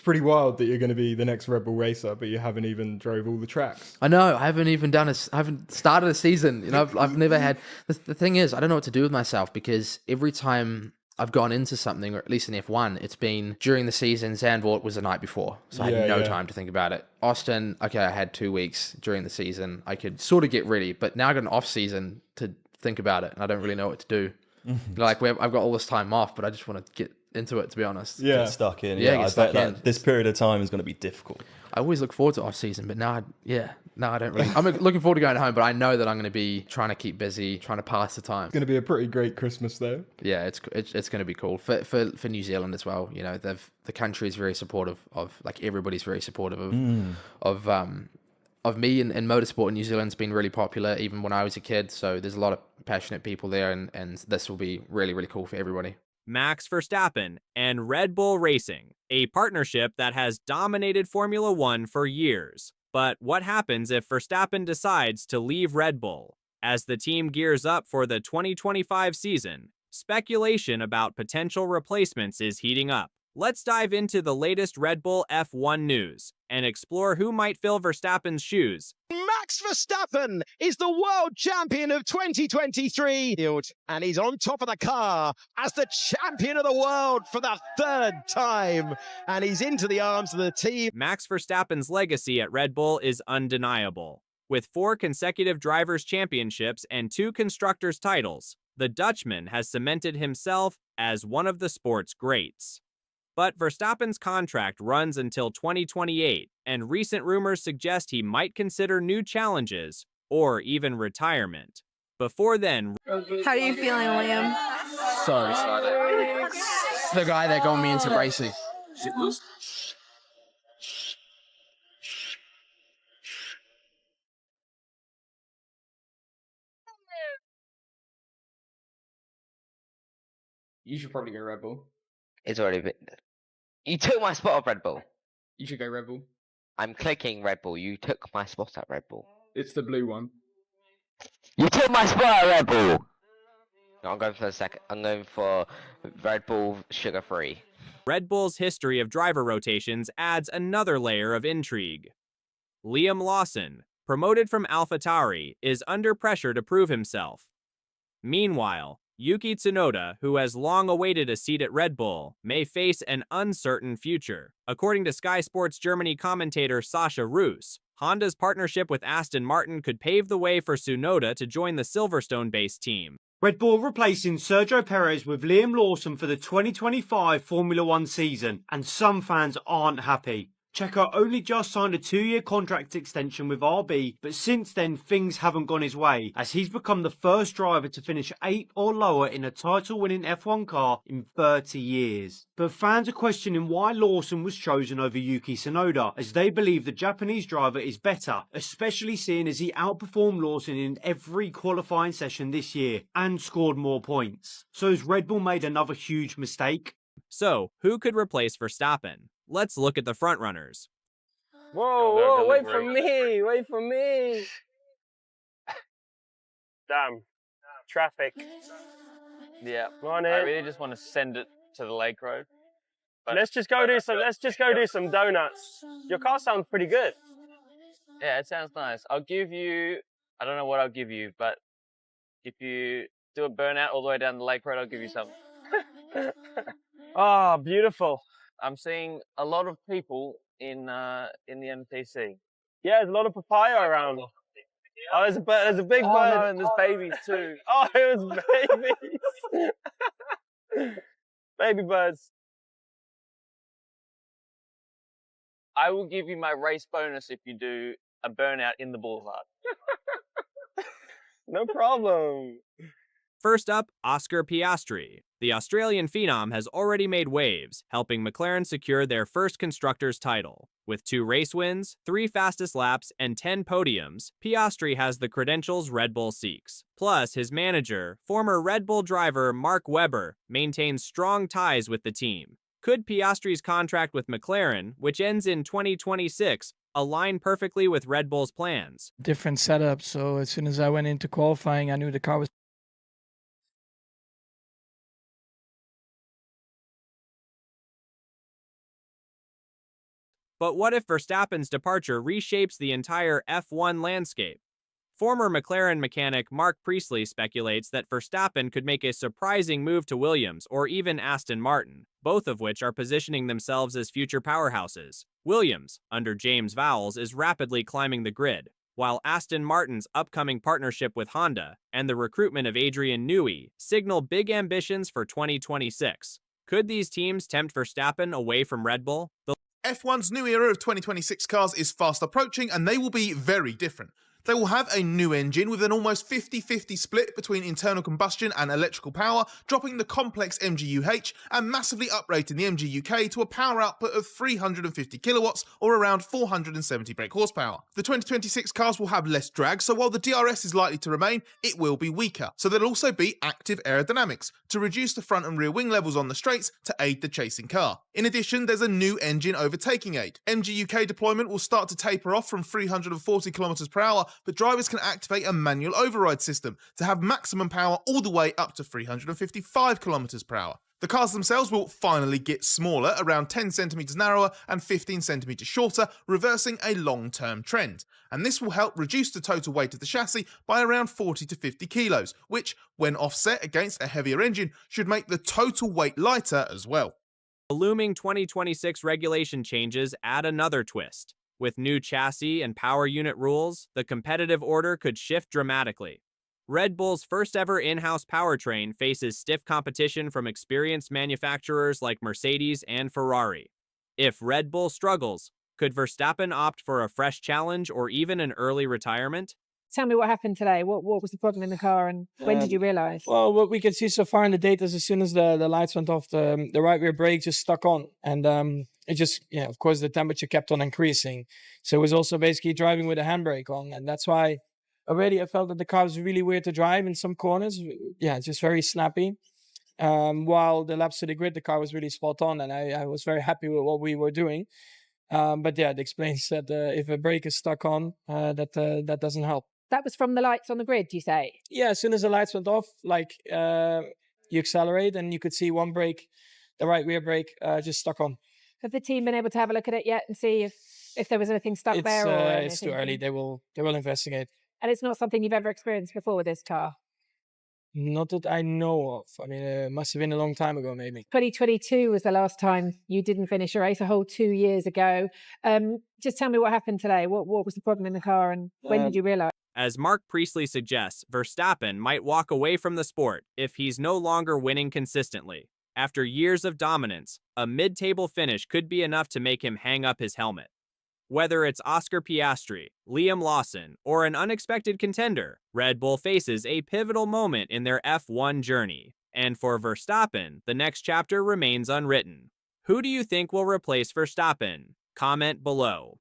It's pretty wild that you're going to be the next Red Bull racer, but you haven't even drove all the tracks. I know. I haven't started a season. You know, I've never had. The thing is, I don't know what to do with myself because every time I've gone into something, or at least in F1, it's been during the season. Zandvoort was the night before, so I had no time to think about it. Austin, okay, I had 2 weeks during the season. I could sort of get ready, but now I got an off season to think about it, and I don't really know what to do. Like I've got all this time off, but I just want to get into it, to be honest. Get stuck in. Yeah, I bet that this period of time is going to be difficult. I always look forward to off season, but now, I don't really. I'm looking forward to going home, but I know that I'm going to be trying to keep busy, trying to pass the time. It's going to be a pretty great Christmas though. Yeah, it's going to be cool for New Zealand as well. You know, the country is very supportive of, like, everybody's very supportive of me and motorsport in New Zealand's been really popular even when I was a kid. So there's a lot of passionate people there, and this will be really, really cool for everybody. Max Verstappen and Red Bull Racing, a partnership that has dominated Formula One for years. But what happens if Verstappen decides to leave Red Bull? As the team gears up for the 2025 season, speculation about potential replacements is heating up. Let's dive into the latest Red Bull F1 news and explore who might fill Verstappen's shoes. Max Verstappen is the world champion of 2023, and he's on top of the car as the champion of the world for the third time, and he's into the arms of the team. Max Verstappen's legacy at Red Bull is undeniable. With 4 consecutive drivers' championships and 2 constructors' titles, the Dutchman has cemented himself as one of the sport's greats. But Verstappen's contract runs until 2028, and recent rumors suggest he might consider new challenges or even retirement. Before then... How are you feeling, Liam? So excited. It's the guy that got me into racing. You should probably go Red Bull. It's already been... You took my spot at Red Bull. You should go Red Bull. I'm clicking Red Bull. You took my spot at Red Bull. It's the blue one. You took my spot at Red Bull. No, I'm going for the second. I'm going for Red Bull sugar-free. Red Bull's history of driver rotations adds another layer of intrigue. Liam Lawson, promoted from AlphaTauri, is under pressure to prove himself. Meanwhile, Yuki Tsunoda, who has long awaited a seat at Red Bull, may face an uncertain future. According to Sky Sports Germany commentator Sascha Roos, Honda's partnership with Aston Martin could pave the way for Tsunoda to join the Silverstone-based team. Red Bull replacing Sergio Perez with Liam Lawson for the 2025 Formula One season, and some fans aren't happy. Checo only just signed a 2-year contract extension with RB, but since then things haven't gone his way, as he's become the first driver to finish 8th or lower in a title-winning F1 car in 30 years. But fans are questioning why Lawson was chosen over Yuki Tsunoda, as they believe the Japanese driver is better, especially seeing as he outperformed Lawson in every qualifying session this year and scored more points. So has Red Bull made another huge mistake? So, who could replace Verstappen? Let's look at the frontrunners. Whoa, wait for me, wait for me. Damn, traffic. Yeah, on I in. really just want to send it to the Lake Road. But Let's just go do some donuts. Your car sounds pretty good. yeah, it sounds nice. I'll give you, I don't know what I'll give you, but if you do a burnout all the way down the Lake Road, I'll give you some. Ah, beautiful. I'm seeing a lot of people in the MTC. Yeah, there's a lot of papaya around. Oh, there's a big bird. No, and there's babies too. Oh, it was babies. Baby birds. I will give you my race bonus if you do a burnout in the boulevard. No problem. First up, Oscar Piastri. The Australian phenom has already made waves, helping McLaren secure their first constructors' title. With 2 race wins, 3 fastest laps, and 10 podiums, Piastri has the credentials Red Bull seeks. Plus, his manager, former Red Bull driver Marc Webber, maintains strong ties with the team. Could Piastri's contract with McLaren, which ends in 2026, align perfectly with Red Bull's plans? Different setup, so as soon as I went into qualifying, I knew the car was But what if Verstappen's departure reshapes the entire F1 landscape? Former McLaren mechanic Marc Priestley speculates that Verstappen could make a surprising move to Williams or even Aston Martin, both of which are positioning themselves as future powerhouses. Williams, under James Vowles, is rapidly climbing the grid, while Aston Martin's upcoming partnership with Honda and the recruitment of Adrian Newey signal big ambitions for 2026. Could these teams tempt Verstappen away from Red Bull? The F1's new era of 2026 cars is fast approaching, and they will be very different. They will have a new engine with an almost 50-50 split between internal combustion and electrical power, dropping the complex MGU-H and massively uprating the MGU-K to a power output of 350 kilowatts or around 470 brake horsepower. The 2026 cars will have less drag, so while the DRS is likely to remain, it will be weaker. So there'll also be active aerodynamics to reduce the front and rear wing levels on the straights to aid the chasing car. In addition, there's a new engine overtaking aid. MGU-K deployment will start to taper off from 340 kilometers per hour, but drivers can activate a manual override system to have maximum power all the way up to 355 kilometers per hour. The cars themselves will finally get smaller, around 10 centimeters narrower and 15 centimeters shorter, reversing a long-term trend. And this will help reduce the total weight of the chassis by around 40 to 50 kilos, which, when offset against a heavier engine, should make the total weight lighter as well. The looming 2026 regulation changes add another twist. With new chassis and power unit rules, the competitive order could shift dramatically. Red Bull's first ever in-house powertrain faces stiff competition from experienced manufacturers like Mercedes and Ferrari. If Red Bull struggles, could Verstappen opt for a fresh challenge or even an early retirement? Tell me what happened today. What was the problem in the car, and when did you realise? Well, what we can see so far in the data is as soon as the lights went off, the right rear brake just stuck on. And it just, yeah, of course, the temperature kept on increasing. So it was also basically driving with a handbrake on. And that's why already I felt that the car was really weird to drive in some corners. Yeah, just very snappy. While the laps to the grid, the car was really spot on. And I was very happy with what we were doing. But yeah, it explains that if a brake is stuck on, that doesn't help. That was from the lights on the grid, you say? Yeah, as soon as the lights went off, you accelerate and you could see one brake, the right rear brake, just stuck on. Have the team been able to have a look at it yet and see if there was anything stuck there? Or it's too early. They will investigate. And it's not something you've ever experienced before with this car? Not that I know of. I mean, it must have been a long time ago, maybe. 2022 was the last time you didn't finish a race, a whole 2 years ago. Just tell me what happened today. What was the problem in the car, and when did you realise? As Marc Priestley suggests, Verstappen might walk away from the sport if he's no longer winning consistently. After years of dominance, a mid-table finish could be enough to make him hang up his helmet. Whether it's Oscar Piastri, Liam Lawson, or an unexpected contender, Red Bull faces a pivotal moment in their F1 journey. And for Verstappen, the next chapter remains unwritten. Who do you think will replace Verstappen? Comment below.